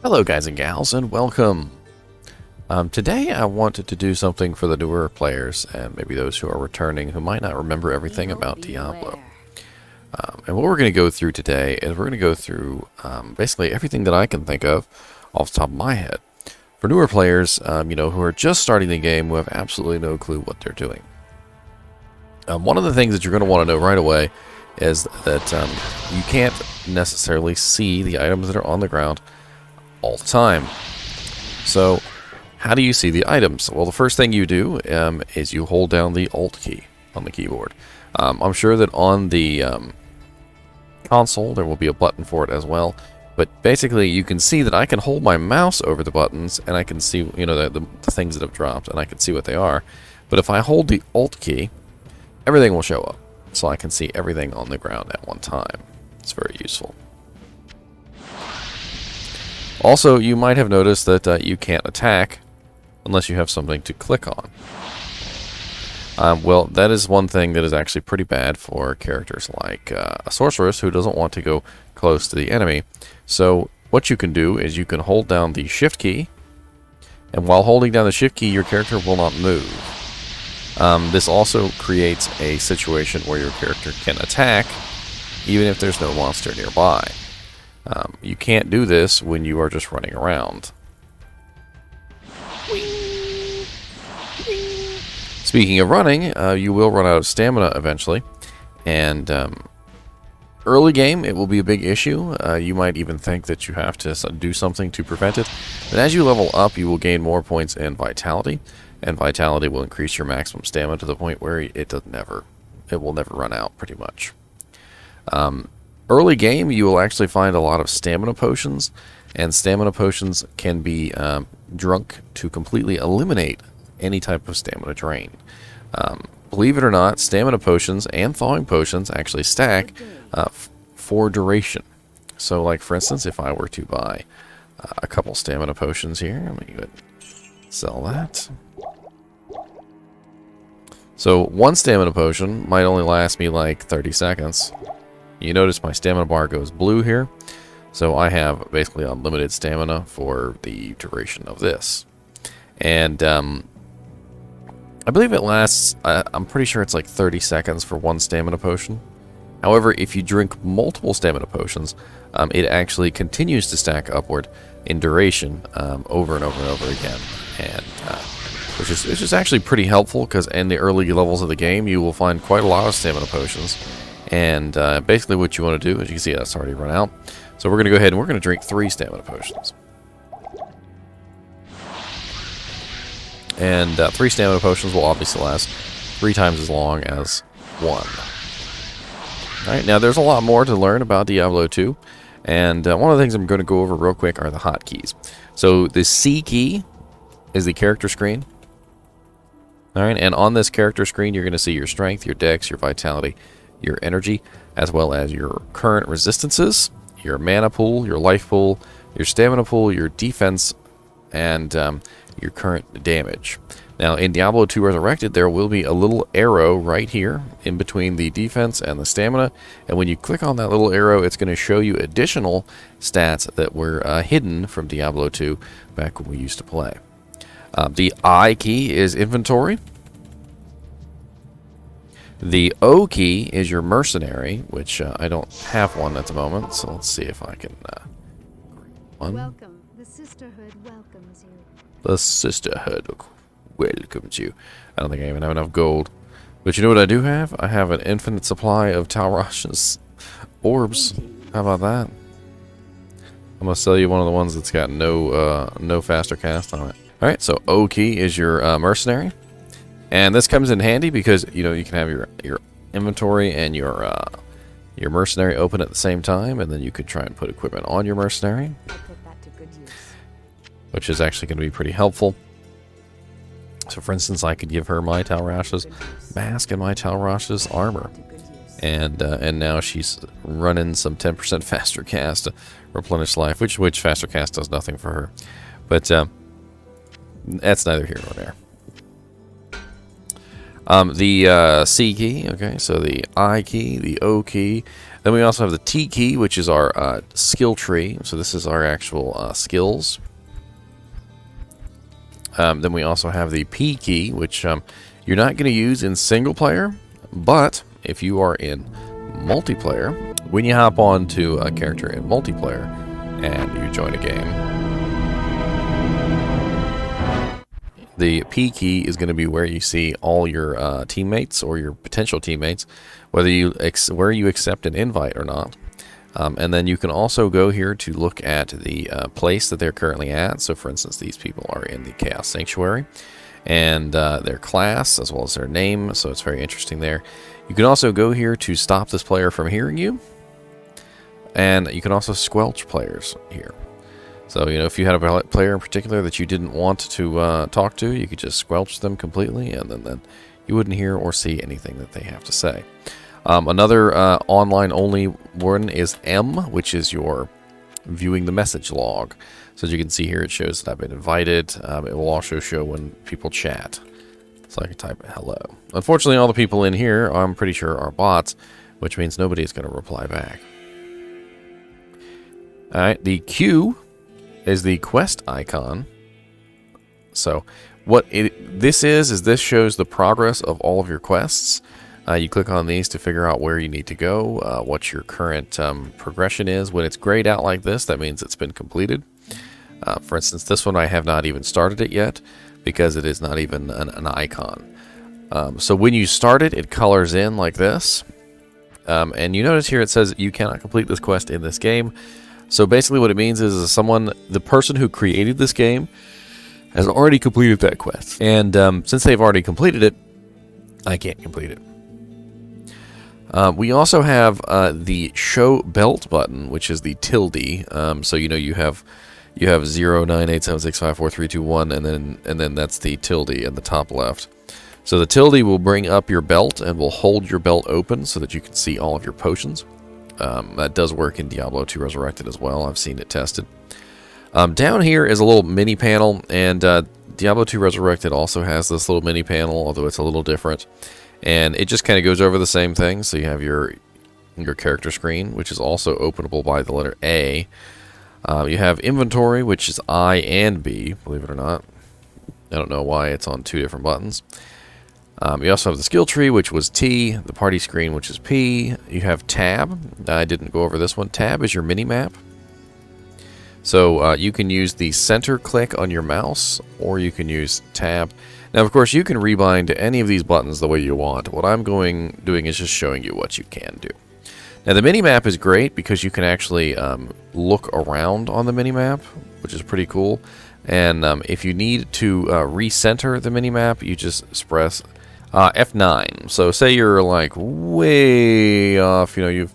Hello guys and gals, and welcome. Today I wanted to do something for the newer players, and maybe those who are returning who might not remember everything about Diablo. And what we're going to go through today is we're going to go through basically everything that I can think of off the top of my head. For newer players, who are just starting the game, who have absolutely no clue what they're doing. One of the things that you're going to want to know right away is that you can't necessarily see the items that are on the ground all the time. So how do you see the items? Well, the first thing you do is you hold down the Alt key on the keyboard. I'm sure that on the console there will be a button for it as well, but basically you can see that I can hold my mouse over the buttons and I can see the things that have dropped and I can see what they are. But if I hold the Alt key, everything will show up, so I can see everything on the ground at one time. It's very useful. Also, you might have noticed that you can't attack unless you have something to click on. Well, that is one thing that is actually pretty bad for characters like a sorceress who doesn't want to go close to the enemy. So what you can do is you can hold down the Shift key, and while holding down the Shift key, your character will not move. This also creates a situation where your character can attack even if there's no monster nearby. You can't do this when you are just running around. Speaking of running, you will run out of stamina eventually, and early game it will be a big issue. You might even think that you have to do something to prevent it, but as you level up you will gain more points in vitality, and vitality will increase your maximum stamina to the point where it will never run out pretty much. Early game, you will actually find a lot of stamina potions, and stamina potions can be drunk to completely eliminate any type of stamina drain. Believe it or not, stamina potions and thawing potions actually stack for duration. So, like for instance, if I were to buy a couple stamina potions here, let me go ahead and sell that. So, one stamina potion might only last me like 30 seconds. You notice my stamina bar goes blue here, so I have basically unlimited stamina for the duration of this. And I believe it lasts, I'm pretty sure it's like 30 seconds for one stamina potion. However, if you drink multiple stamina potions, it actually continues to stack upward in duration over and over and over again. And which is actually pretty helpful, because in the early levels of the game you will find quite a lot of stamina potions. And basically what you want to do, as you can see, that's already run out. So we're going to go ahead and we're going to drink 3 stamina potions. And 3 stamina potions will obviously last 3 times as long as 1. Alright, now there's a lot more to learn about Diablo 2. And one of the things I'm going to go over real quick are the hotkeys. So the C key is the character screen. Alright, and on this character screen you're going to see your strength, your dex, your vitality, your energy, as well as your current resistances, your mana pool, your life pool, your stamina pool, your defense, and your current damage. Now in Diablo II Resurrected there will be a little arrow right here in between the defense and the stamina, and when you click on that little arrow it's going to show you additional stats that were hidden from Diablo II back when we used to play. The I key is inventory. The O key is your mercenary, which I don't have one at the moment, so let's see if I can one. Welcome. The Sisterhood welcomes you. The Sisterhood welcomes you. I don't think I even have enough gold. But you know what I do have? I have an infinite supply of Talrash's orbs. How about that? I'm going to sell you one of the ones that's got no faster cast on it. Alright, so O key is your mercenary. And this comes in handy because you can have your inventory and your mercenary open at the same time, and then you could try and put equipment on your mercenary, which is actually going to be pretty helpful. So, for instance, I could give her my Talrash's mask and my Talrash's armor, and now she's running some 10% faster cast to replenish life, which faster cast does nothing for her, but that's neither here nor there. The C key, okay, so the I key, the O key, Then we also have the T key, which is our skill tree. So this is our actual skills. Then we also have the P key, which you're not going to use in single player, but if you are in multiplayer, when you hop on to a character in multiplayer and you join a game, the P key is going to be where you see all your teammates or your potential teammates, where you accept an invite or not. And then you can also go here to look at the place that they're currently at. So for instance, these people are in the Chaos Sanctuary, and their class as well as their name, so it's very interesting there. You can also go here to stop this player from hearing you, and you can also squelch players here. So, you know, if you had a player in particular that you didn't want to talk to, you could just squelch them completely, and then you wouldn't hear or see anything that they have to say. Another online-only one is M, which is your viewing the message log. So as you can see here, it shows that I've been invited. It will also show when people chat. So I can type hello. Unfortunately, all the people in here, I'm pretty sure, are bots, which means nobody's going to reply back. All right, the Q is the quest icon. So what this is this shows the progress of all of your quests. You click on these to figure out where you need to go, what your current progression is. When it's grayed out like this, that means it's been completed. For instance, this one I have not even started it yet because it is not even an icon. So when you start it, it colors in like this. And you notice here it says you cannot complete this quest in this game. So basically what it means is the person who created this game has already completed that quest. And since they've already completed it, I can't complete it. We also have the show belt button, which is the tilde. So you know you have 09876543321, and then that's the tilde in the top left. So the tilde will bring up your belt and will hold your belt open so that you can see all of your potions. That does work in Diablo II Resurrected as well. I've seen it tested. Down here is a little mini panel, and Diablo II Resurrected also has this little mini panel, although it's a little different. And it just kind of goes over the same thing. So you have your character screen, which is also openable by the letter A. You have inventory, which is I and B, believe it or not. I don't know why it's on two different buttons. You also have the skill tree, which was T, the party screen, which is P. You have tab. I didn't go over this one. Tab is your mini-map. So you can use the center click on your mouse, or you can use tab. Now, of course, you can rebind any of these buttons the way you want. What I'm doing is just showing you what you can do. Now, the mini-map is great because you can actually look around on the mini-map, which is pretty cool. And if you need to recenter the mini-map, you just press F9. So say you're like way off, you know,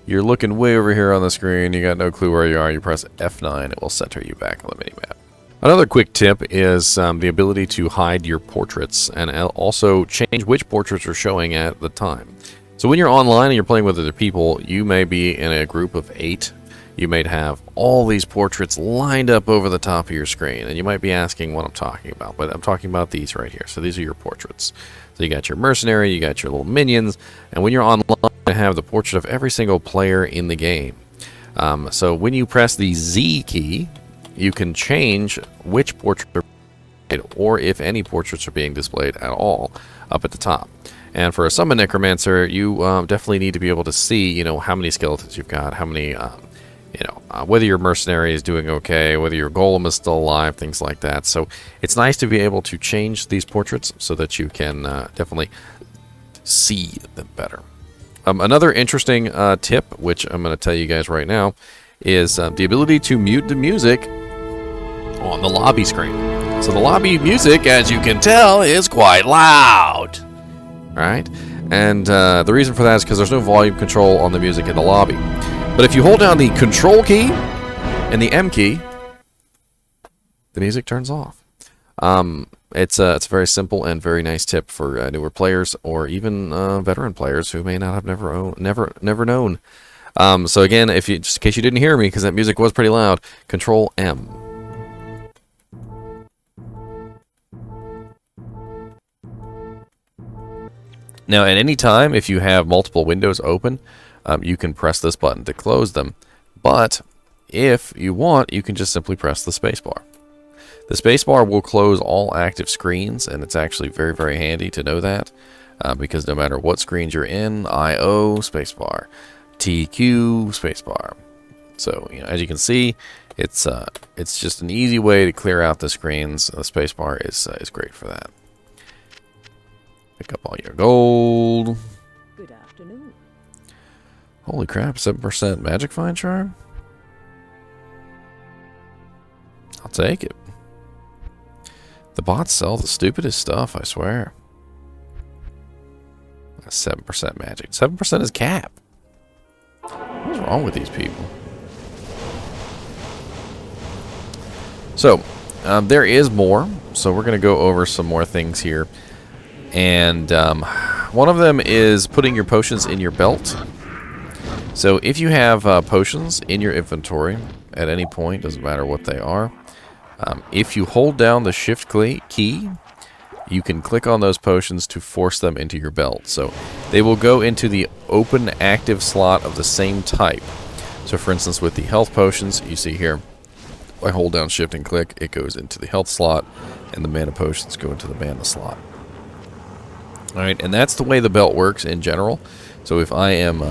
you're looking way over here on the screen, you got no clue where you are, you press F9, it will center you back on the mini-map. Another quick tip is the ability to hide your portraits and also change which portraits are showing at the time. So when you're online and you're playing with other people, you may be in a group of 8. You may have all these portraits lined up over the top of your screen, and you might be asking what I'm talking about, but I'm talking about these right here. So these are your portraits. So you got your mercenary, you got your little minions, and when you're online, you have the portrait of every single player in the game. So when you press the Z key, you can change which portrait or if any portraits are being displayed at all up at the top. And for a summon necromancer, you definitely need to be able to see, you know, how many skeletons you've got, how many, whether your mercenary is doing okay, whether your golem is still alive, things like that. So it's nice to be able to change these portraits so that you can definitely see them better. Another interesting tip, which I'm going to tell you guys right now, is the ability to mute the music on the lobby screen. So the lobby music, as you can tell, is quite loud. Right? And the reason for that is because there's no volume control on the music in the lobby. But if you hold down the control key and the M key, the music turns off. It's a very simple and very nice tip for newer players or even veteran players who may not have never known. So again, just in case you didn't hear me, because that music was pretty loud, Control M. Now, at any time, if you have multiple windows open, you can press this button to close them. But if you want, you can just simply press the spacebar. The spacebar will close all active screens, and it's actually very, very handy to know that, because no matter what screens you're in, IO, spacebar, TQ, spacebar. So, as you can see, it's just an easy way to clear out the screens. The spacebar is great for that. Pick up all your gold. Good afternoon. Holy crap, 7% magic find charm? I'll take it. The bots sell the stupidest stuff, I swear. 7% magic. 7% is cap. What's wrong with these people? So, there is more. So we're going to go over some more things here. And one of them is putting your potions in your belt. So if you have potions in your inventory at any point, doesn't matter what they are, if you hold down the shift key, you can click on those potions to force them into your belt. So they will go into the open active slot of the same type. So for instance, with the health potions, you see here, I hold down shift and click, it goes into the health slot, and the mana potions go into the mana slot. Alright, and that's the way the belt works in general. So if I am,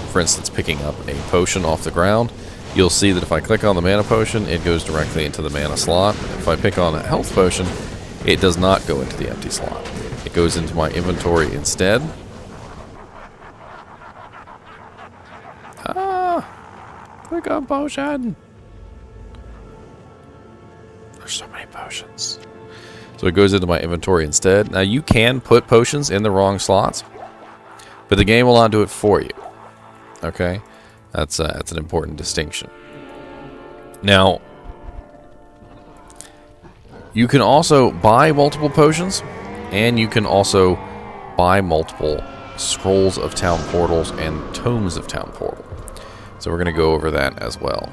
for instance, picking up a potion off the ground, you'll see that if I click on the mana potion, it goes directly into the mana slot. If I pick on a health potion, it does not go into the empty slot. It goes into my inventory instead. Click on potion. There's so many potions. So it goes into my inventory instead. Now you can put potions in the wrong slots, but the game will not do it for you. Okay, that's an important distinction. Now, you can also buy multiple potions, and you can also buy multiple scrolls of town portals and tomes of town portal. So we're going to go over that as well.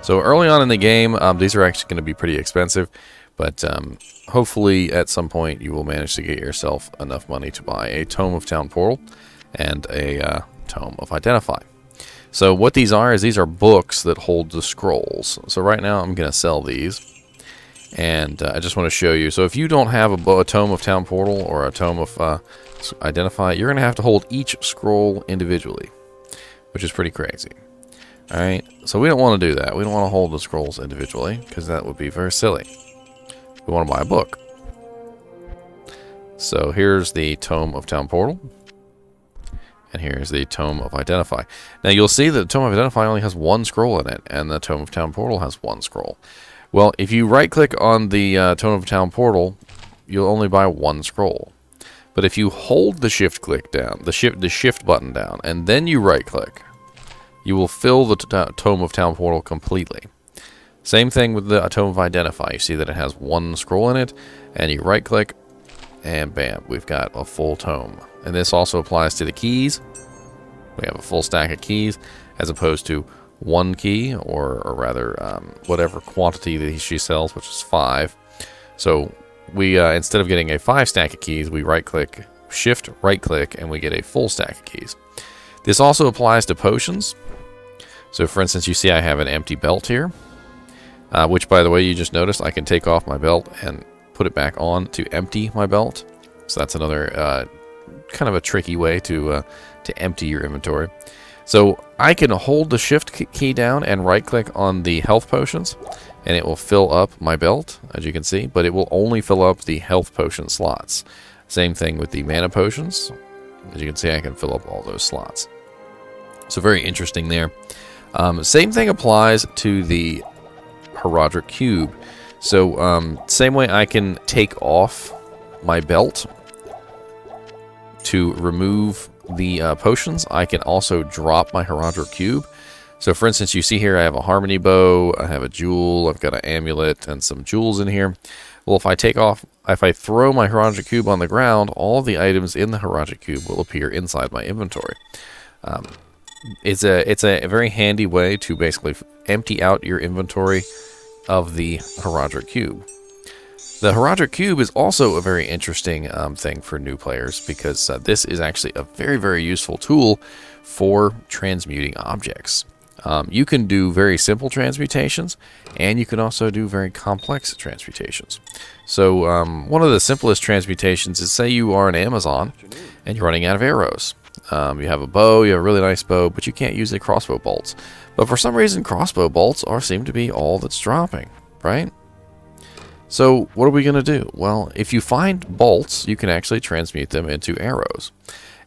So early on in the game, these are actually going to be pretty expensive, but hopefully at some point you will manage to get yourself enough money to buy a Tome of Town Portal and a Tome of Identify. So what these are is these are books that hold the scrolls. So right now I'm going to sell these, and I just want to show you. So if you don't have a Tome of Town Portal or a Tome of Identify, you're going to have to hold each scroll individually, which is pretty crazy. Alright, so we don't want to do that. We don't want to hold the scrolls individually, because that would be very silly. We want to buy a book. So here's the Tome of Town Portal, and here's the Tome of Identify. Now you'll see that the Tome of Identify only has one scroll in it, and the Tome of Town Portal has one scroll. Well, if you right-click on the Tome of Town Portal, you'll only buy one scroll. But if you hold the shift click down, the shift button down, and then you right-click, you will fill the Tome of Town Portal completely. Same thing with the Tome of Identify. You see that it has one scroll in it, and you right-click, and bam, we've got a full tome. And this also applies to the keys. We have a full stack of keys, as opposed to one key, or rather, whatever quantity that she sells, which is 5. So we, instead of getting a 5 stack of keys, we right-click, shift right-click, and we get a full stack of keys. This also applies to potions. So for instance, you see I have an empty belt here, which, by the way, you just noticed I can take off my belt and put it back on to empty my belt. So that's another kind of a tricky way to empty your inventory. So I can hold the shift key down and right-click on the health potions, and it will fill up my belt, as you can see, but it will only fill up the health potion slots. Same thing with the mana potions. As you can see, I can fill up all those slots. So very interesting there. Same thing applies to the Horadric Cube. So same way I can take off my belt to remove the potions, I can also drop my Horadric Cube. So for instance, you see here I have a Harmony Bow, I have a Jewel, I've got an Amulet, and some jewels in here. Well, if I throw my Horadric Cube on the ground, all the items in the Horadric Cube will appear inside my inventory. It's a very handy way to basically empty out your inventory of the Horadric Cube. The Horadric Cube is also a very interesting thing for new players because this is actually a very, very useful tool for transmuting objects. You can do very simple transmutations, and you can also do very complex transmutations. So one of the simplest transmutations is, say you are an Amazon and you're running out of arrows. You have a bow, you have a really nice bow, but you can't use the crossbow bolts. But for some reason, crossbow bolts seem to be all that's dropping, right? So what are we going to do? Well, if you find bolts, you can actually transmute them into arrows.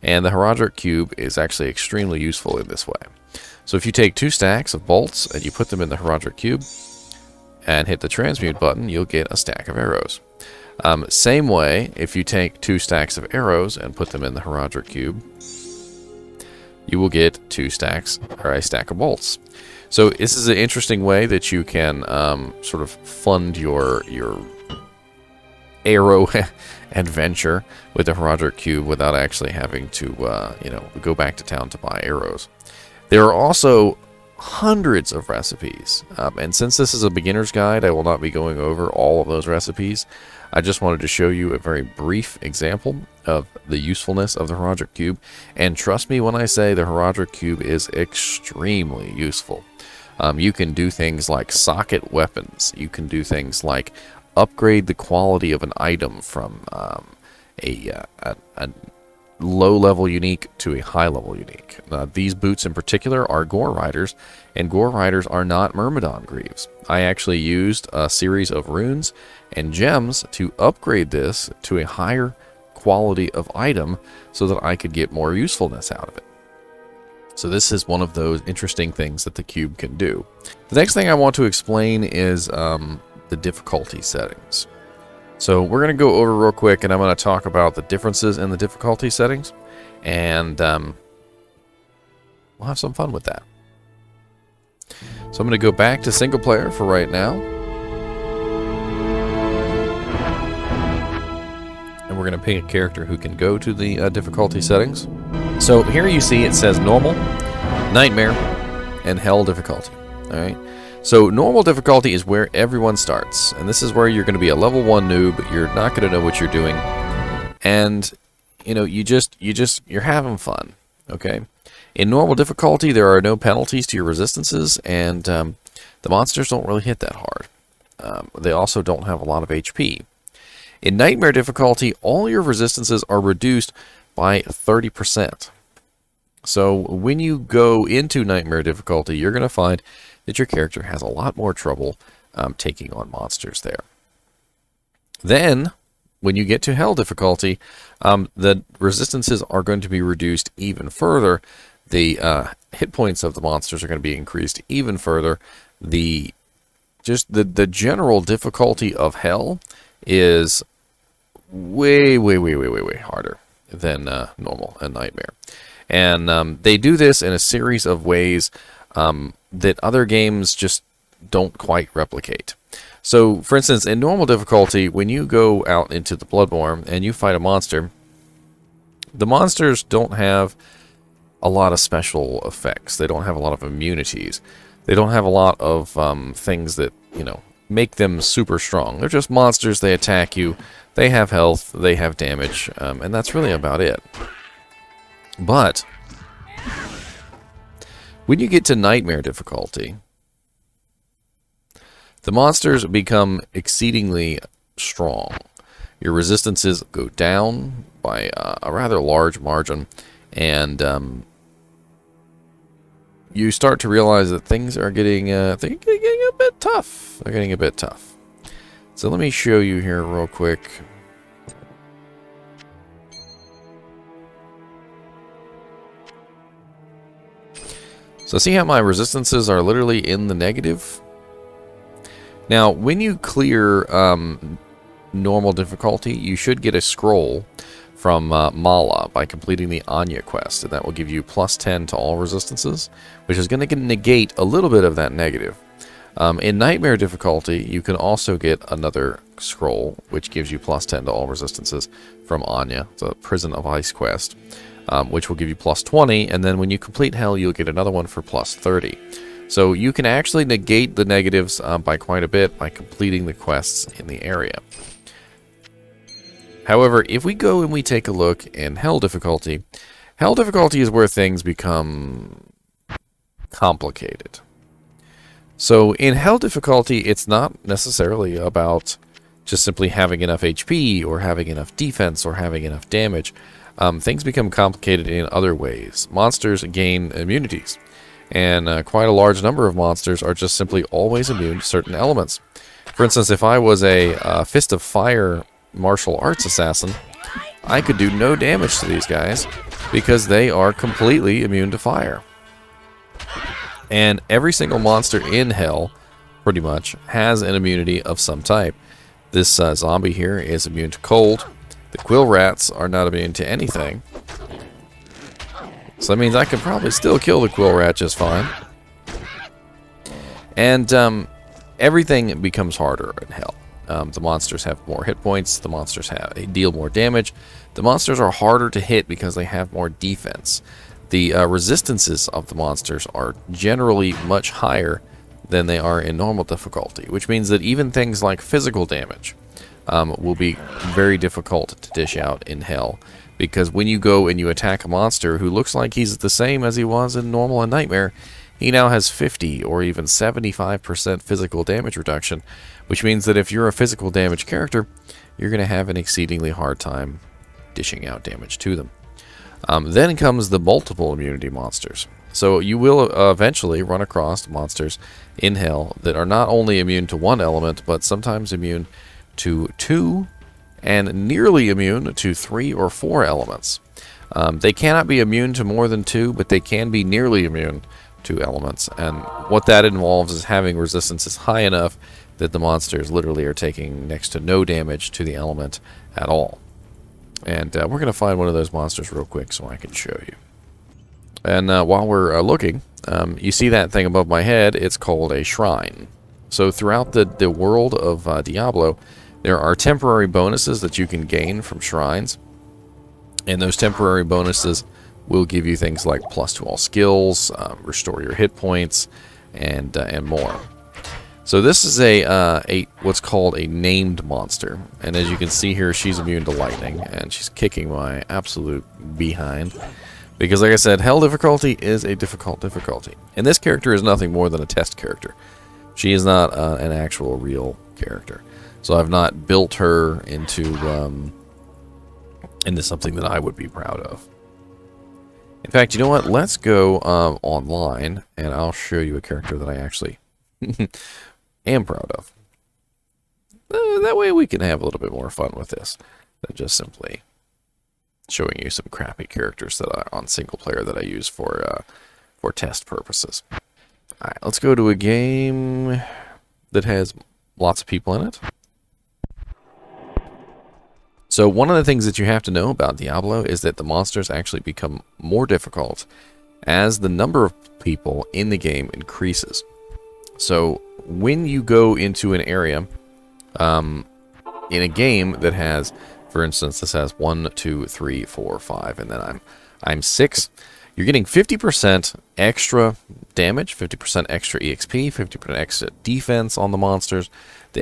And the Horadric Cube is actually extremely useful in this way. So if you take 2 stacks of bolts and you put them in the Horadric Cube and hit the transmute button, you'll get a stack of arrows. Same way, if you take 2 stacks of arrows and put them in the Horadric Cube, you will get 2 stacks, or a stack of bolts. So this is an interesting way that you can sort of fund your arrow adventure with the Horadric Cube without actually having to go back to town to buy arrows. There are also hundreds of recipes, and since this is a beginner's guide, I will not be going over all of those recipes. I just wanted to show you a very brief example of the usefulness of the Horadric Cube, and trust me when I say the Horadric Cube is extremely useful. You can do things like socket weapons. You can do things like upgrade the quality of an item from a low-level unique to a high-level unique. These boots in particular are Gore Riders, and Gore Riders are not Myrmidon Greaves. I actually used a series of runes and gems to upgrade this to a higher quality of item so that I could get more usefulness out of it. So this is one of those interesting things that the cube can do. The next thing I want to explain is the difficulty settings. So we're going to go over real quick, and I'm going to talk about the differences in the difficulty settings, and we'll have some fun with that. So I'm going to go back to single player for right now. And we're going to pick a character who can go to the difficulty settings. So here you see it says normal, nightmare, and hell difficulty. Alright. So normal difficulty is where everyone starts, and this is where you're going to be a level 1 noob. You're not going to know what you're doing, and you're having fun. Okay. In normal difficulty, there are no penalties to your resistances, and the monsters don't really hit that hard. They also don't have a lot of HP. In nightmare difficulty, all your resistances are reduced by 30%. So when you go into nightmare difficulty, you're going to find that your character has a lot more trouble taking on monsters there. Then, when you get to hell difficulty, the resistances are going to be reduced even further. The hit points of the monsters are going to be increased even further. The general difficulty of hell is way harder than normal and nightmare. And they do this in a series of ways that other games just don't quite replicate. So, for instance, in normal difficulty, when you go out into the Bloodborne and you fight a monster, the monsters don't have a lot of special effects. They don't have a lot of immunities. They don't have a lot of things that, make them super strong. They're just monsters. They attack you. They have health. They have damage. And that's really about it. But when you get to nightmare difficulty, the monsters become exceedingly strong. Your resistances go down by a rather large margin, and you start to realize that things are getting a bit tough. They're getting a bit tough. So let me show you here real quick. So see how my resistances are literally in the negative? Now, when you clear normal difficulty, you should get a scroll from Mala by completing the Anya quest, and that will give you +10 to all resistances, which is going to negate a little bit of that negative. In Nightmare difficulty, you can also get another scroll, which gives you +10 to all resistances from Anya, the Prison of Ice quest, which will give you +20, and then when you complete Hell, you'll get another one for +30. So you can actually negate the negatives by quite a bit by completing the quests in the area. However, if we go and we take a look in Hell difficulty is where things become complicated. So in Hell difficulty, it's not necessarily about just simply having enough HP or having enough defense or having enough damage. Things become complicated in other ways. Monsters gain immunities, and quite a large number of monsters are just simply always immune to certain elements. For instance, if I was a Fist of Fire martial arts assassin, I could do no damage to these guys because they are completely immune to fire. And every single monster in Hell, pretty much, has an immunity of some type. This zombie here is immune to cold. The quill rats are not immune to anything. So that means I can probably still kill the quill rat just fine. And everything becomes harder in Hell. The monsters have more hit points. The monsters deal more damage. The monsters are harder to hit because they have more defense. The resistances of the monsters are generally much higher than they are in normal difficulty, which means that even things like physical damage will be very difficult to dish out in Hell, because when you go and you attack a monster who looks like he's the same as he was in normal and nightmare, he now has 50 or even 75% physical damage reduction, which means that if you're a physical damage character, you're going to have an exceedingly hard time dishing out damage to them. Then comes the multiple immunity monsters. So you will eventually run across monsters in Hell that are not only immune to one element, but sometimes immune to 2 and nearly immune to 3 or 4 elements. They cannot be immune to more than 2, but they can be nearly immune to elements. And what that involves is having resistances high enough that the monsters literally are taking next to no damage to the element at all. And we're going to find one of those monsters real quick so I can show you. And while we're looking, you see that thing above my head? It's called a shrine. So throughout the world of Diablo, there are temporary bonuses that you can gain from shrines. And those temporary bonuses will give you things like plus to all skills, restore your hit points, and more. So this is a what's called a named monster, and as you can see here, she's immune to lightning, and she's kicking my absolute behind. Because like I said, Hell difficulty is a difficult difficulty. And this character is nothing more than a test character. She is not an actual real character. So I've not built her into something that I would be proud of. In fact, you know what? Let's go online, and I'll show you a character that I actually am proud of. That way we can have a little bit more fun with this than just simply showing you some crappy characters that on single player that I use for test purposes. Alright, let's go to a game that has lots of people in it. So one of the things that you have to know about Diablo is that the monsters actually become more difficult as the number of people in the game increases. So when you go into an area in a game that has, for instance, this has 1, 2, 3, 4, 5, and then I'm 6, you're getting 50% extra damage, 50% extra EXP, 50% extra defense on the monsters.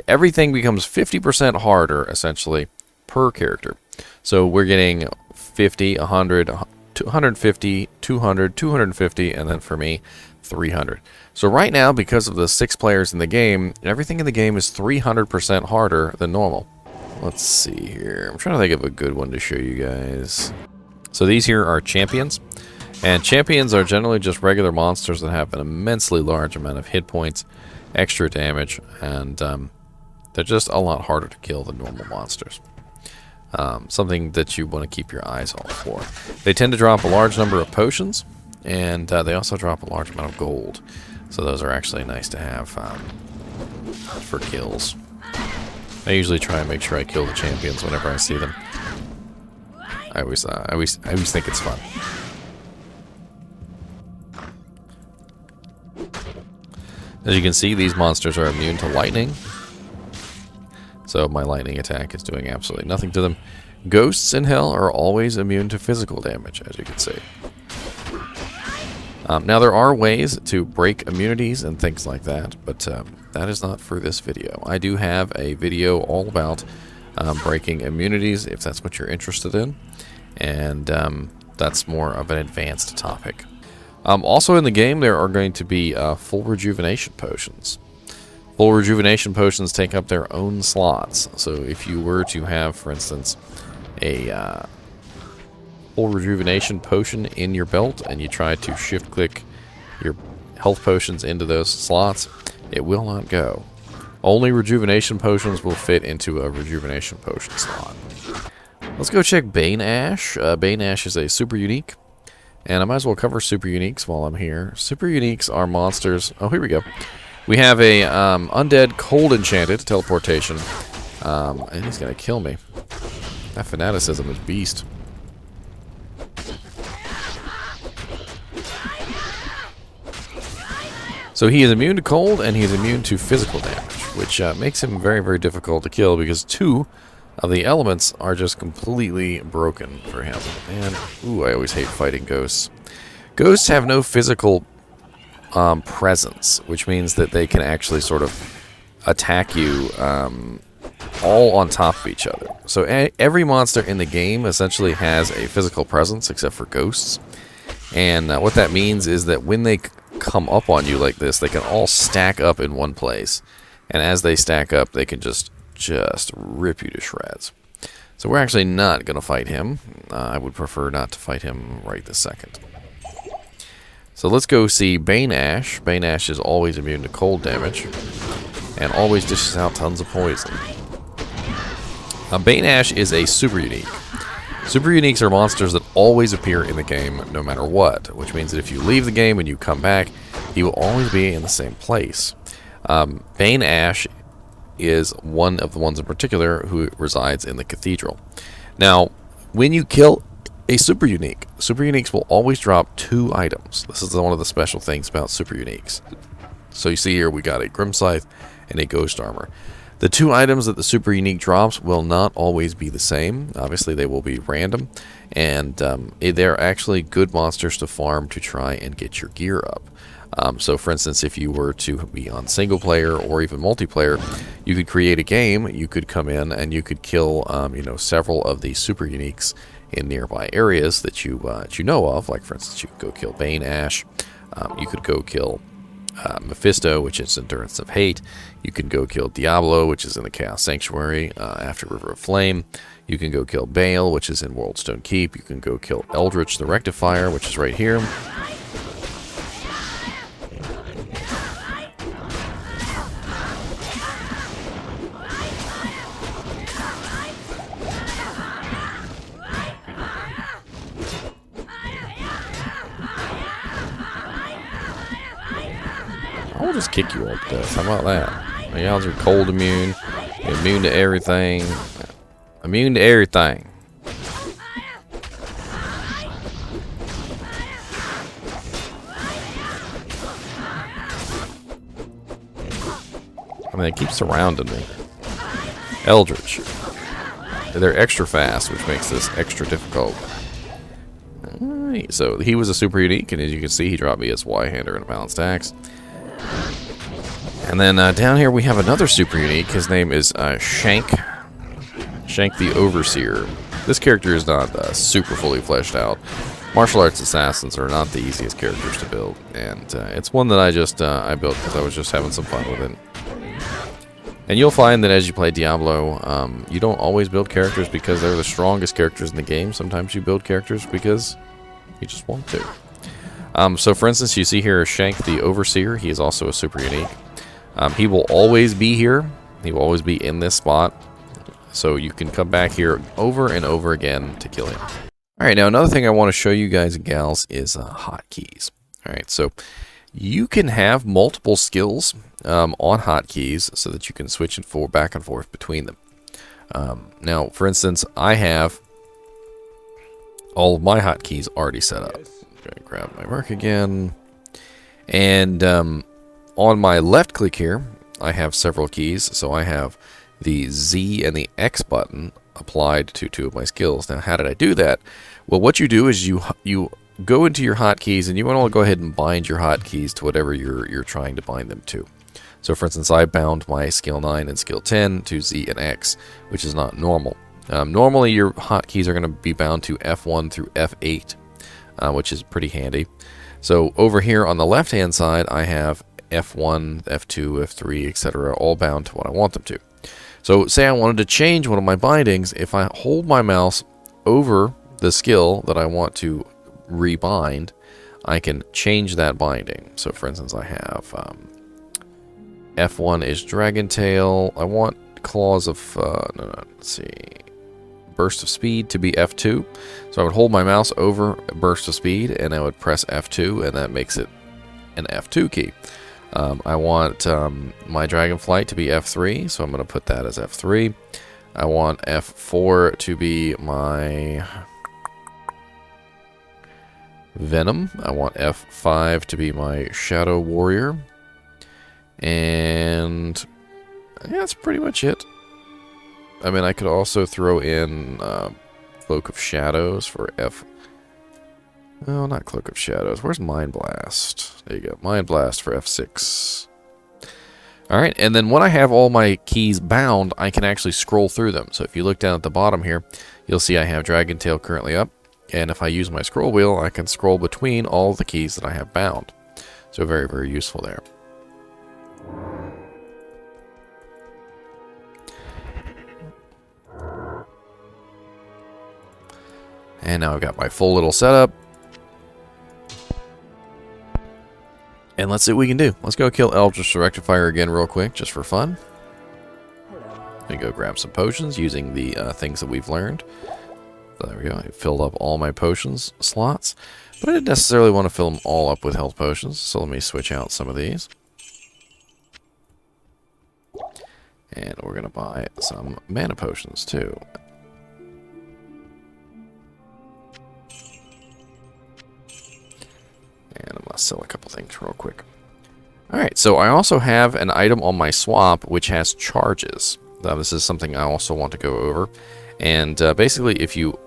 Everything becomes 50% harder, essentially, per character. So we're getting 50, 100, 250, 200, 250, and then for me, 300. So right now, because of the 6 players in the game, everything in the game is 300% harder than normal. Let's see here. I'm trying to think of a good one to show you guys. So these here are champions. And champions are generally just regular monsters that have an immensely large amount of hit points, extra damage, and they're just a lot harder to kill than normal monsters. Something that you want to keep your eyes on for. They tend to drop a large number of potions, and they also drop a large amount of gold. So those are actually nice to have for kills. I usually try and make sure I kill the champions whenever I see them. I always think it's fun. As you can see, these monsters are immune to lightning. So my lightning attack is doing absolutely nothing to them. Ghosts in Hell are always immune to physical damage, as you can see. Now there are ways to break immunities and things like that, but that is not for this video. I do have a video all about breaking immunities if that's what you're interested in. And that's more of an advanced topic. Also in the game, there are going to be full rejuvenation potions. Full rejuvenation potions take up their own slots. So if you were to have, for instance, a full rejuvenation potion in your belt and you try to shift click your health potions into those slots, it will not go. Only rejuvenation potions will fit into a rejuvenation potion slot. Let's go check Bane Ash. Bane Ash is a super unique, and I might as well cover super uniques while I'm here. Super uniques are monsters. Oh, here we go. We have a undead cold enchanted teleportation, and he's gonna kill me. That fanaticism is beast. So he is immune to cold and he is immune to physical damage, which makes him very, very difficult to kill because 2 of the elements are just completely broken for him. And, ooh, I always hate fighting ghosts. Ghosts have no physical presence, which means that they can actually sort of attack you all on top of each other. So every monster in the game essentially has a physical presence except for ghosts. And what that means is that when they come up on you like this, they can all stack up in one place. And as they stack up, they can just rip you to shreds. So we're actually not going to fight him. I would prefer not to fight him right this second. So let's go see Bane Ash. Bane Ash is always immune to cold damage and always dishes out tons of poison. Bane Ash is a super unique. Super uniques are monsters that always appear in the game no matter what, which means that if you leave the game and you come back, he will always be in the same place. Bane Ash is one of the ones in particular who resides in the cathedral. Now, when you kill a super uniques will always drop 2 items. This is one of the special things about super uniques. So you see here we got a Grim Scythe and a Ghost Armor. The 2 items that the super unique drops will not always be the same. Obviously, they will be random, and they're actually good monsters to farm to try and get your gear up. So, for instance, if you were to be on single player or even multiplayer, you could create a game. You could come in and you could kill, several of the super uniques in nearby areas that you know of. Like, for instance, you could go kill Bane Ash. You could go kill Mephisto, which is Endurance of Hate. You can go kill Diablo, which is in the Chaos Sanctuary after River of Flame. You can go kill Baal, which is in Worldstone Keep. You can go kill Eldritch the Rectifier, which is right here. I'll just kick you all to death. How about that? Y'all are cold immune, immune to everything, immune to everything. I mean, it keeps surrounding me. Eldritch. They're extra fast, which makes this extra difficult. Alright, so he was a super unique, and as you can see, he dropped me his Y-hander and a balanced axe. And then down here we have another super unique. His name is Shank the Overseer. This character is not super fully fleshed out. Martial arts assassins are not the easiest characters to build, and it's one that I just I built because I was just having some fun with it. And you'll find that as you play Diablo, you don't always build characters because they're the strongest characters in the game. Sometimes you build characters because you just want to. So for instance, you see here Shank the Overseer. He is also a super unique. He will always be here. He will always be in this spot. So you can come back here over and over again to kill him. Alright, now another thing I want to show you guys and gals is hotkeys. Alright, so you can have multiple skills on hotkeys so that you can switch back and forth between them. Now, for instance, I have all of my hotkeys already set up. I'm going to grab my mark again. And on my left click here, I have several keys. So I have the Z and the X button applied to 2 of my skills. Now, how did I do that? Well, what you do is you go into your hotkeys and you want to go ahead and bind your hotkeys to whatever you're trying to bind them to. So for instance, I bound my skill 9 and skill 10 to Z and X, which is not normal. Normally your hotkeys are going to be bound to F1 through F8, which is pretty handy. So over here on the left hand side, I have F1, F2, F3, etc. all bound to what I want them to. So say I wanted to change one of my bindings. If I hold my mouse over the skill that I want to rebind, I can change that binding. So for instance, I have F1 is Dragon Tail. I want Claws of, let's see, Burst of Speed to be F2. So I would hold my mouse over Burst of Speed, and I would press F2, and that makes it an F2 key. I want my Dragonflight to be F3, so I'm going to put that as F3. I want F4 to be my Venom. I want F5 to be my Shadow Warrior. And yeah, that's pretty much it. I mean, I could also throw in Cloak of Shadows for F... No, not Cloak of Shadows. Where's Mind Blast? There you go. Mind Blast for F6. Alright, and then when I have all my keys bound, I can actually scroll through them. So if you look down at the bottom here, you'll see I have Dragon Tail currently up. And if I use my scroll wheel, I can scroll between all the keys that I have bound. So very, very useful there. And now I've got my full little setup. And let's see what we can do. Let's go kill Eldritch Rectifier again real quick, just for fun. And go grab some potions using the things that we've learned. So there we go. I filled up all my potions slots. But I didn't necessarily want to fill them all up with health potions. So let me switch out some of these. And we're going to buy some mana potions too. And I'm going to sell a couple things real quick. Alright, so I also have an item on my swap which has charges. Now, this is something I also want to go over. And basically, if you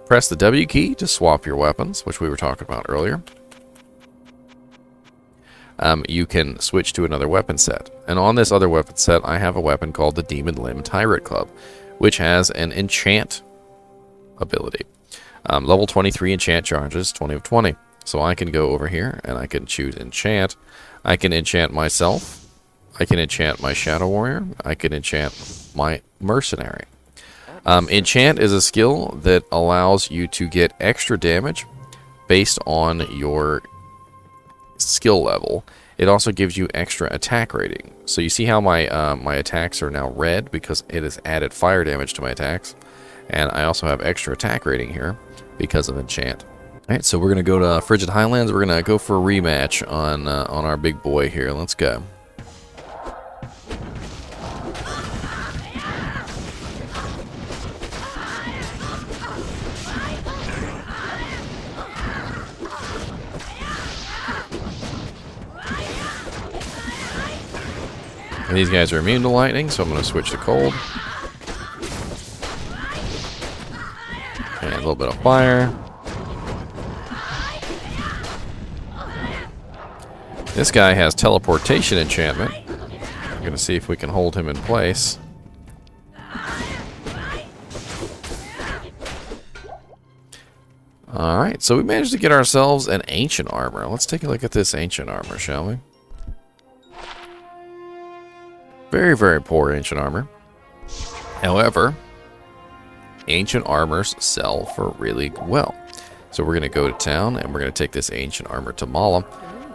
press the W key to swap your weapons, which we were talking about earlier, you can switch to another weapon set. And on this other weapon set, I have a weapon called the Demon Limb Tyrant Club, which has an enchant ability. Level 23 enchant charges, 20 of 20. So I can go over here and I can choose enchant. I can enchant myself. I can enchant my Shadow Warrior. I can enchant my Mercenary. Enchant is a skill that allows you to get extra damage based on your skill level. It also gives you extra attack rating. So you see how my my attacks are now red because it has added fire damage to my attacks. And I also have extra attack rating here because of enchant. Alright, so we're going to go to Frigid Highlands. We're going to go for a rematch on our big boy here. Let's go. And these guys are immune to lightning, so I'm going to switch to cold. And a little bit of fire. This guy has teleportation enchantment. I'm going to see if we can hold him in place. Alright, so we managed to get ourselves an ancient armor. Let's take a look at this ancient armor, shall we? Very, very poor ancient armor. However, ancient armors sell for really well. So we're going to go to town and we're going to take this ancient armor to Mala.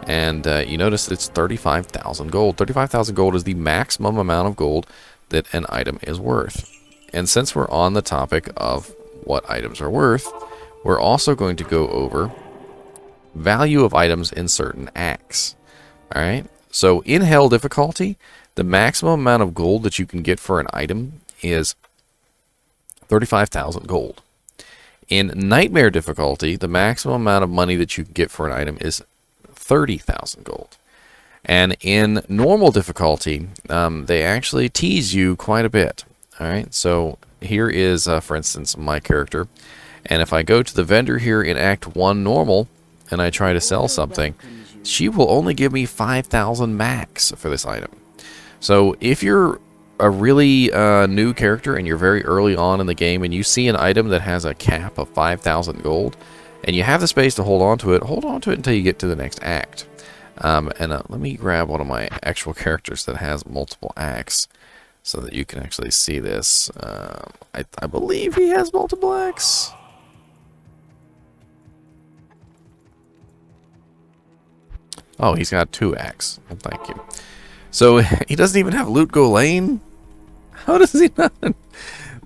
And you notice it's 35,000 gold. 35,000 gold is the maximum amount of gold that an item is worth. And since we're on the topic of what items are worth, we're also going to go over value of items in certain acts. Alright, so in Hell difficulty, the maximum amount of gold that you can get for an item is 35,000 gold. In Nightmare difficulty, the maximum amount of money that you can get for an item is 30,000 gold. And in normal difficulty, they actually tease you quite a bit. Alright, so here is, for instance, my character. And if I go to the vendor here in Act 1 normal, and I try to sell something, she will only give me 5,000 max for this item. So if you're a really new character and you're very early on in the game and you see an item that has a cap of 5,000 gold and you have the space to hold on to it until you get to the next act. Let me grab one of my actual characters that has multiple acts so that you can actually see this. I believe he has multiple acts. Oh, he's got 2 acts. Well, thank you. So he doesn't even have Loot Go Lane? How does he not?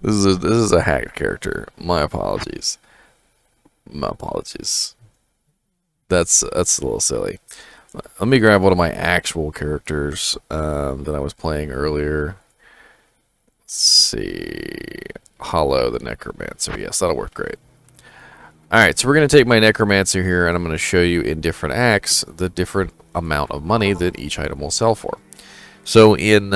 This is a hacked character. My apologies. My apologies. That's a little silly. Let me grab one of my actual characters that I was playing earlier. Let's see. Hollow the Necromancer. Yes, that'll work great. Alright, so we're going to take my Necromancer here and I'm going to show you in different acts the different amount of money that each item will sell for. So in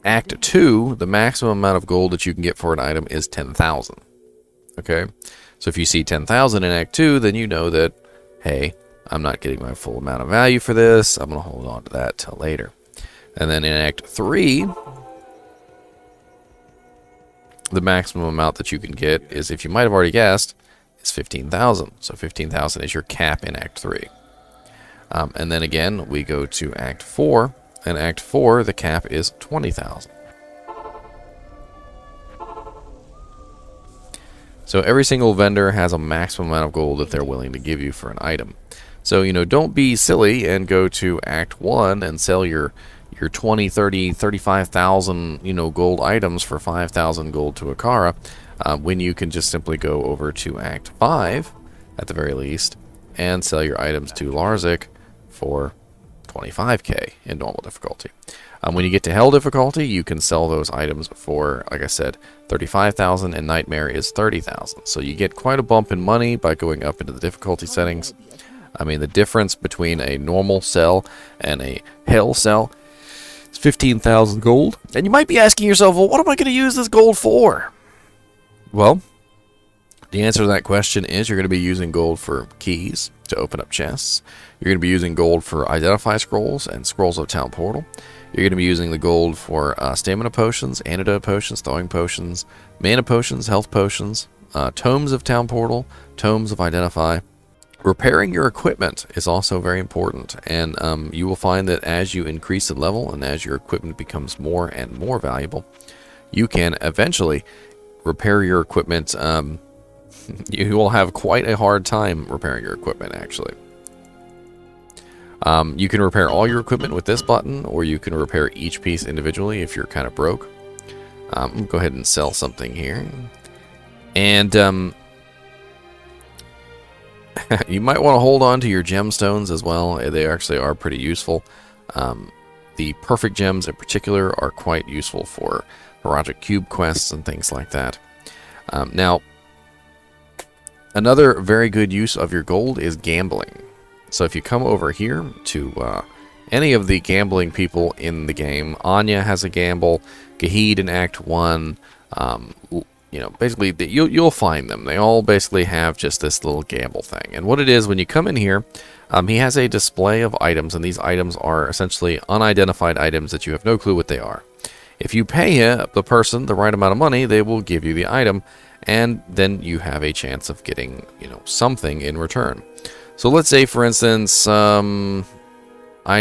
Act 2, the maximum amount of gold that you can get for an item is 10,000. Okay? So if you see 10,000 in Act 2, then you know that, hey, I'm not getting my full amount of value for this. I'm going to hold on to that till later. And then in Act 3, the maximum amount that you can get is, if you might have already guessed, is 15,000. So 15,000 is your cap in Act 3. And then again, we go to Act 4. In Act 4, the cap is 20,000. So every single vendor has a maximum amount of gold that they're willing to give you for an item. So, you know, don't be silly and go to Act 1 and sell your 20, 30, 35,000, you know, gold items for 5,000 gold to Akara, when you can just simply go over to Act 5, at the very least, and sell your items to Larzik for 25k in normal difficulty. When you get to Hell difficulty, you can sell those items for, like I said, 35,000, and Nightmare is 30,000. So you get quite a bump in money by going up into the difficulty settings. I mean, the difference between a normal sell and a Hell sell is 15,000 gold. And you might be asking yourself, well, what am I going to use this gold for? Well, the answer to that question is you're going to be using gold for keys to open up chests. You're going to be using gold for identify scrolls and scrolls of town portal. You're going to be using the gold for stamina potions, antidote potions, thawing potions, mana potions, health potions, tomes of town portal, tomes of identify. Repairing your equipment is also very important, and you will find that as you increase in level and as your equipment becomes more and more valuable, you can eventually repair your equipment. You will have quite a hard time repairing your equipment, actually. You can repair all your equipment with this button, or you can repair each piece individually if you're kind of broke. Go ahead and sell something here. And you might want to hold on to your gemstones as well. They actually are pretty useful. The perfect gems in particular are quite useful for Horadric Cube quests and things like that. Now, another very good use of your gold is gambling. So if you come over here to any of the gambling people in the game, Anya has a gamble, Gahid in Act 1, you know, basically you'll find them. They all basically have just this little gamble thing. And what it is, when you come in here, he has a display of items, and these items are essentially unidentified items that you have no clue what they are. If you pay the person the right amount of money, they will give you the item, and then you have a chance of getting, you know, something in return. So let's say, for instance, I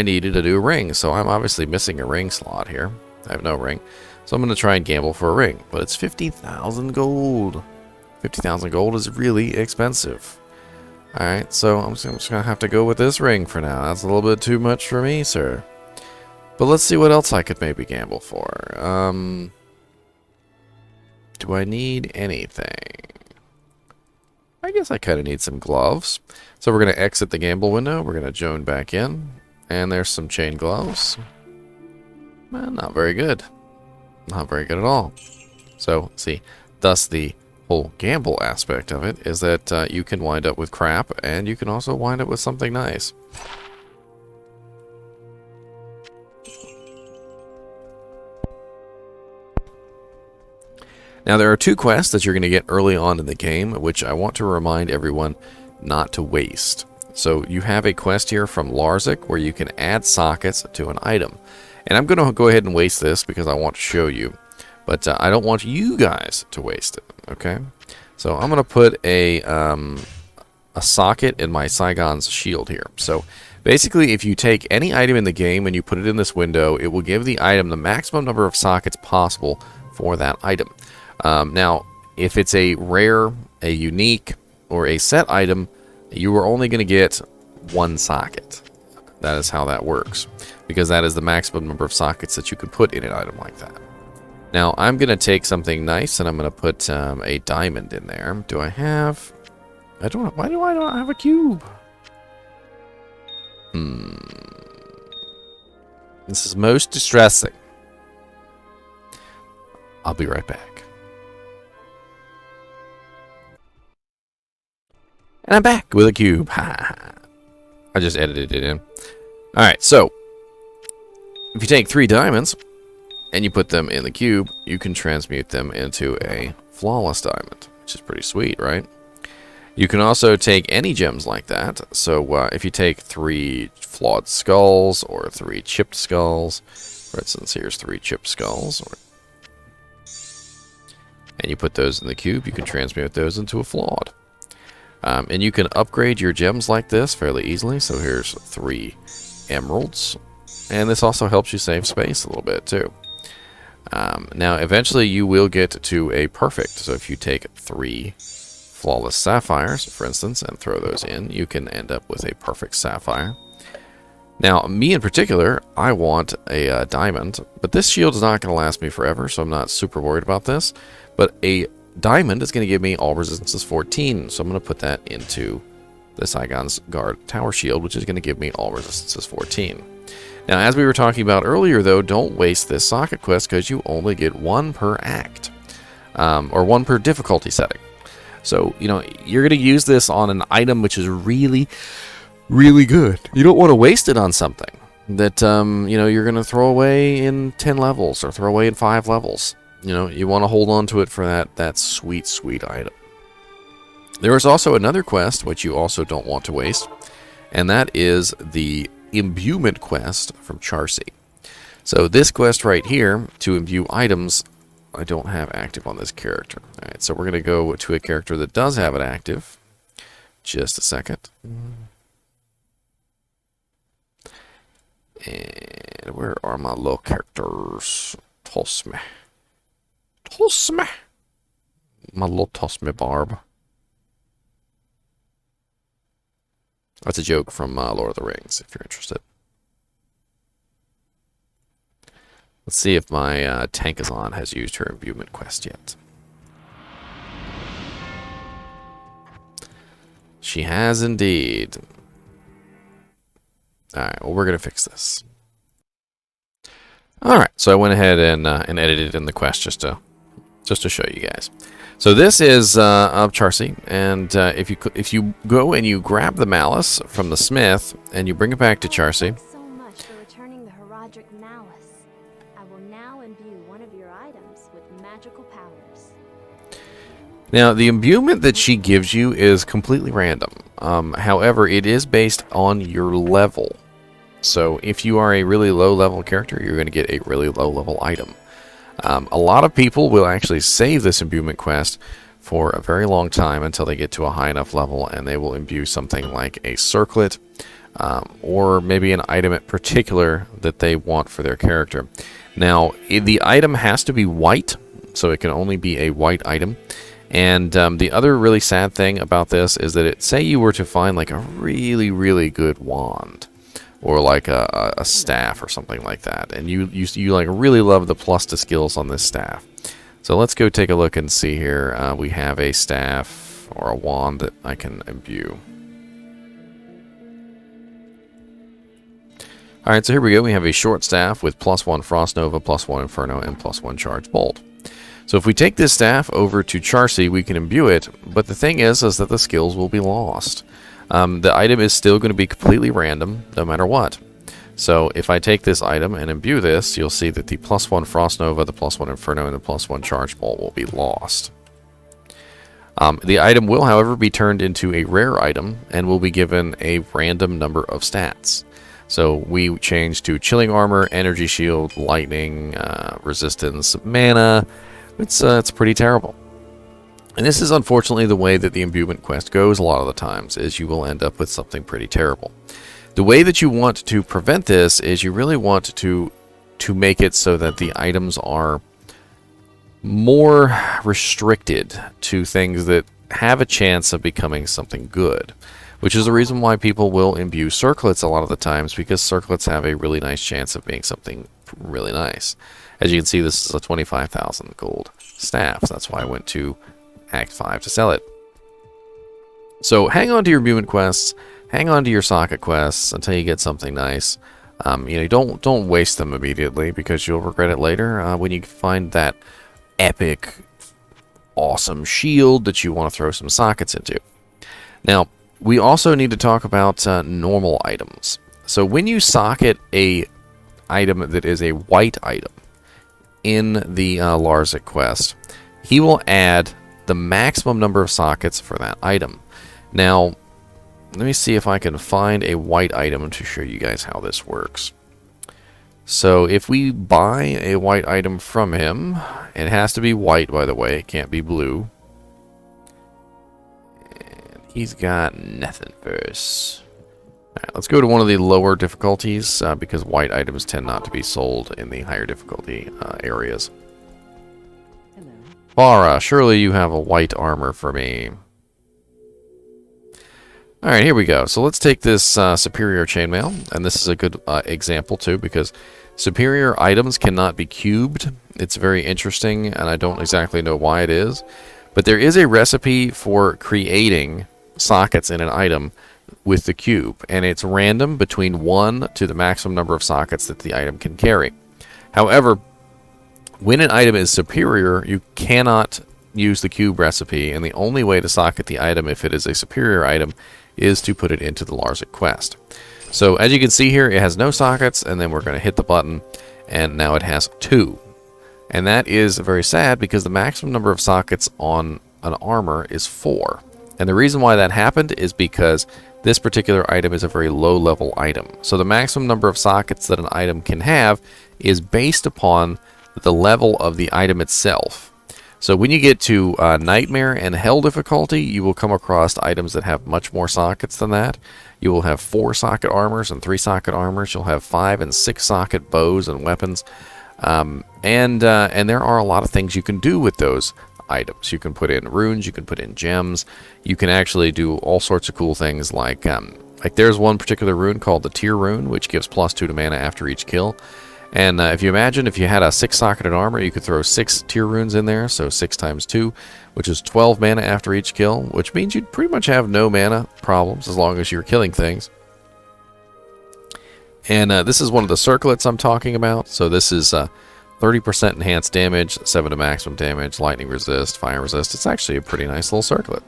needed to do a ring, so I'm obviously missing a ring slot here. I have no ring. So I'm going to try and gamble for a ring, but it's 50,000 gold. 50,000 gold is really expensive. Alright, so I'm just going to have to go with this ring for now. That's a little bit too much for me, sir. But let's see what else I could maybe gamble for. Do I need anything? I guess I kind of need some gloves. So we're going to exit the gamble window. We're going to join back in. And there's some chain gloves. Well, not very good. Not very good at all. So, see, thus the whole gamble aspect of it is that you can wind up with crap, and you can also wind up with something nice. Now, there are 2 quests that you're going to get early on in the game, which I want to remind everyone not to waste. So you have a quest here from Larzik where you can add sockets to an item. And I'm going to go ahead and waste this because I want to show you. But I don't want you guys to waste it, okay? So I'm going to put a socket in my Saigon's shield here. So basically, if you take any item in the game and you put it in this window, it will give the item the maximum number of sockets possible for that item. Now, if it's a rare, a unique, or a set item, you are only going to get one socket. That is how that works, because that is the maximum number of sockets that you can put in an item like that. Now, I'm going to take something nice, and I'm going to put a diamond in there. Do I have... Why do I not have a cube? This is most distressing. I'll be right back. And I'm back with a cube. I just edited it in. Alright, so if you take 3 diamonds and you put them in the cube, you can transmute them into a flawless diamond, which is pretty sweet, right? You can also take any gems like that. So if you take 3 flawed skulls or 3 chipped skulls, for instance, here's 3 chipped skulls, and you put those in the cube, you can transmute those into a flawed. And you can upgrade your gems like this fairly easily. So here's 3 emeralds. And this also helps you save space a little bit too. Now eventually you will get to a perfect. So if you take 3 flawless sapphires, for instance, and throw those in, you can end up with a perfect sapphire. Now, me in particular, I want a diamond, but this shield is not going to last me forever, so I'm not super worried about this. But a diamond is going to give me all resistances 14, so I'm going to put that into the Saigon's Guard Tower Shield, which is going to give me all resistances 14. Now, as we were talking about earlier, though, don't waste this socket quest because you only get 1 per act, or 1 per difficulty setting. So, you know, you're going to use this on an item which is really, really good. You don't want to waste it on something that, you know, you're going to throw away in 10 levels or throw away in 5 levels. You know, you want to hold on to it for that sweet, sweet item. There is also another quest which you also don't want to waste, and that is the Imbuement quest from Charcy. So this quest right here, to imbue items, I don't have active on this character. Alright, so we're going to go to a character that does have it active. Just a second. And where are my little characters? Toss me. Toss me. My little toss me barb. That's a joke from Lord of the Rings, if you're interested. Let's see if my Tankazon has used her imbuement quest yet. She has indeed. Alright, well, we're going to fix this. Alright, so I went ahead and edited in the quest just to show you guys. So this is of Charcy, and if you go and you grab the malice from the smith and you bring it back to Charcy. Thanks so much for returning the Horadric malice. I will now imbue one of your items with magical powers. Now, the imbuement that she gives you is completely random. However, it is based on your level. So if you are a really low-level character, you're going to get a really low-level item. A lot of people will actually save this imbuement quest for a very long time until they get to a high enough level, and they will imbue something like a circlet, or maybe an item in particular that they want for their character. Now, the item has to be white, so it can only be a white item. And the other really sad thing about this is that say you were to find like a really, really good wand, or like a staff or something like that, and you like really love the plus to skills on this staff. So let's go take a look and see here. We have a staff or a wand that I can imbue. Alright, so here we go. We have a short staff with +1 Frost Nova, +1 Inferno, and +1 Charge Bolt. So if we take this staff over to Charcy, we can imbue it, but the thing is that the skills will be lost. The item is still going to be completely random, no matter what. So if I take this item and imbue this, you'll see that the +1 Frost Nova, the +1 Inferno, and the +1 Charge Bolt will be lost. The item will, however, be turned into a rare item and will be given a random number of stats. So we change to chilling armor, energy shield, lightning, resistance, mana. It's pretty terrible. And this is unfortunately the way that the imbuement quest goes a lot of the times, is you will end up with something pretty terrible. The way that you want to prevent this is you really want to make it so that the items are more restricted to things that have a chance of becoming something good, which is the reason why people will imbue circlets a lot of the times, because circlets have a really nice chance of being something really nice. As you can see, this is a 25,000 gold staff. So that's why I went to Act 5 to sell it. So hang on to your imbuement quests, hang on to your socket quests until you get something nice. Don't waste them immediately, because you'll regret it later when you find that epic, awesome shield that you want to throw some sockets into. Now, we also need to talk about normal items. So when you socket a item that is a white item in the Larzik quest, he will add the maximum number of sockets for that item. Now, let me see if I can find a white item to show you guys how this works. So if we buy a white item from him, it has to be white, by the way, it can't be blue. And he's got nothing for us. Alright, let's go to one of the lower difficulties, because white items tend not to be sold in the higher difficulty areas. Hello. Farah, surely you have a white armor for me. Alright, here we go. So let's take this superior chainmail, and this is a good example too, because superior items cannot be cubed. It's very interesting, and I don't exactly know why it is. But there is a recipe for creating sockets in an item with the cube, and it's random between 1 to the maximum number of sockets that the item can carry. However, when an item is superior, you cannot use the cube recipe, and the only way to socket the item if it is a superior item is to put it into the Larzik quest. So as you can see here, it has no sockets, and then we're going to hit the button, and now it has 2. And that is very sad, because the maximum number of sockets on an armor is 4. And the reason why that happened is because this particular item is a very low level item. So the maximum number of sockets that an item can have is based upon the level of the item itself. So when you get to Nightmare and Hell difficulty, you will come across items that have much more sockets than that. You will have 4 socket armors and 3 socket armors. You'll have 5 and 6 socket bows and weapons. And there are a lot of things you can do with those items. You can put in runes, you can put in gems, you can actually do all sorts of cool things like there's one particular rune called the Tear Rune, which gives +2 to mana after each kill. And if you imagine if you had a 6-socketed armor, you could throw 6 Tear Runes in there, so 6 times 2, which is 12 mana after each kill, which means you'd pretty much have no mana problems as long as you're killing things. And this is one of the circlets I'm talking about. So this is 30% enhanced damage, 7 to maximum damage, lightning resist, fire resist. It's actually a pretty nice little circlet.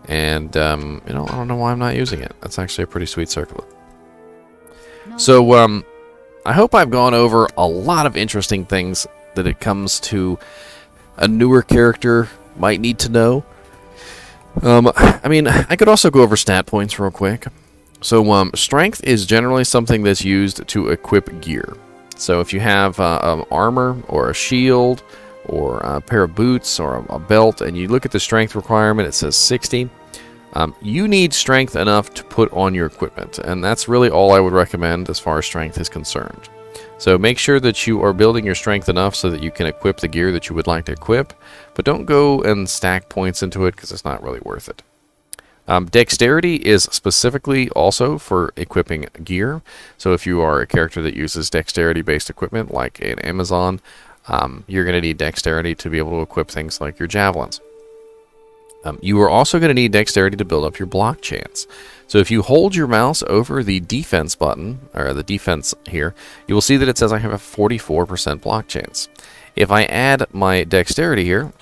And, I don't know why I'm not using it. That's actually a pretty sweet circlet. So, I hope I've gone over a lot of interesting things that it comes to a newer character might need to know. I could also go over stat points real quick. So, strength is generally something that's used to equip gear. So if you have armor or a shield or a pair of boots or a belt, and you look at the strength requirement, it says 60. You need strength enough to put on your equipment, and that's really all I would recommend as far as strength is concerned. So make sure that you are building your strength enough so that you can equip the gear that you would like to equip, but don't go and stack points into it because it's not really worth it. Dexterity is specifically also for equipping gear. So if you are a character that uses dexterity-based equipment, like an Amazon, you're going to need dexterity to be able to equip things like your javelins. You are also going to need dexterity to build up your block chance. So if you hold your mouse over the defense button, or the defense here, you will see that it says I have a 44% block chance. If I add my dexterity here,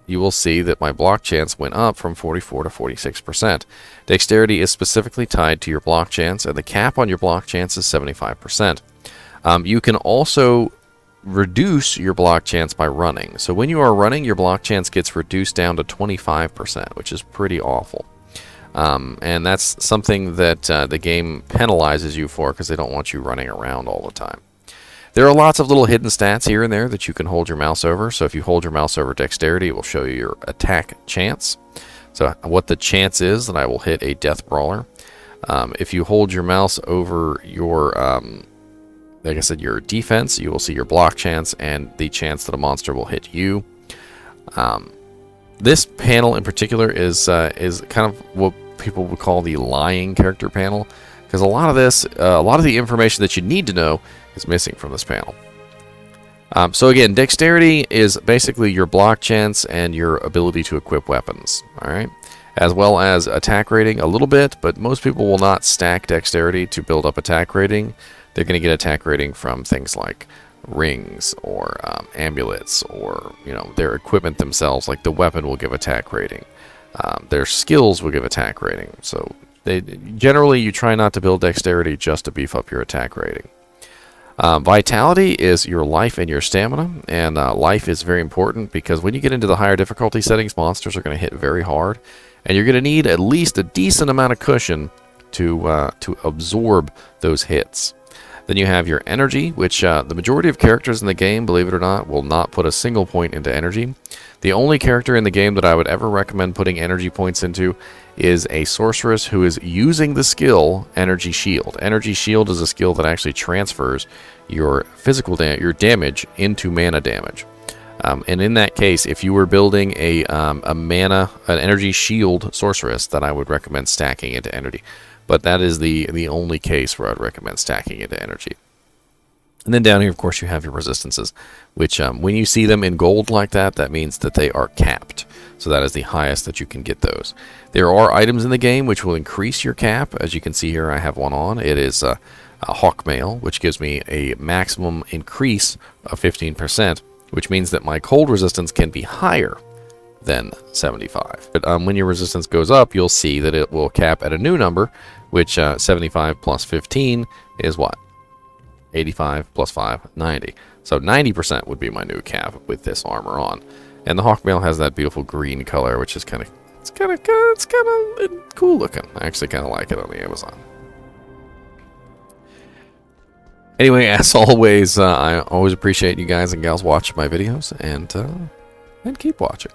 you will see that my block chance went up from 44 to 46%. Dexterity is specifically tied to your block chance, and the cap on your block chance is 75%. You can also reduce your block chance by running. So when you are running, your block chance gets reduced down to 25%, which is pretty awful. And that's something that the game penalizes you for because they don't want you running around all the time. There are lots of little hidden stats here and there that you can hold your mouse over. So if you hold your mouse over dexterity, it will show you your attack chance. So what the chance is that I will hit a death brawler. If you hold your mouse over your, like I said, your defense, you will see your block chance and the chance that a monster will hit you. This panel in particular is kind of what people would call the lying character panel, because a lot of the information that you need to know is missing from this panel. So again, dexterity is basically your block chance and your ability to equip weapons, all right? As well as attack rating a little bit, but most people will not stack dexterity to build up attack rating. They're going to get attack rating from things like rings or amulets, or their equipment themselves. Like the weapon will give attack rating. Their skills will give attack rating. So generally you try not to build dexterity just to beef up your attack rating. Vitality is your life and your stamina, and life is very important because when you get into the higher difficulty settings, monsters are going to hit very hard, and you're going to need at least a decent amount of cushion to absorb those hits. Then you have your energy, which the majority of characters in the game, believe it or not, will not put a single point into energy. The only character in the game that I would ever recommend putting energy points into is a sorceress who is using the skill Energy Shield. Energy Shield is a skill that actually transfers your physical your damage into mana damage. And in that case, if you were building an Energy Shield sorceress, then I would recommend stacking into energy. But that is the only case where I'd recommend stacking into energy. And then down here, of course, you have your resistances, which when you see them in gold like that, that means that they are capped. So that is the highest that you can get those. There are items in the game which will increase your cap. As you can see here, I have one on. It is a hawkmail, which gives me a maximum increase of 15%, which means that my cold resistance can be higher than 75. But when your resistance goes up, you'll see that it will cap at a new number, which 75 plus 15 is what? 85 plus 5, 90. So 90% would be my new cap with this armor on. And the hawkmail has that beautiful green color, which is kind of cool looking. I actually kind of like it on the Amazon. Anyway, as always, I always appreciate you guys and gals watching my videos, and keep watching.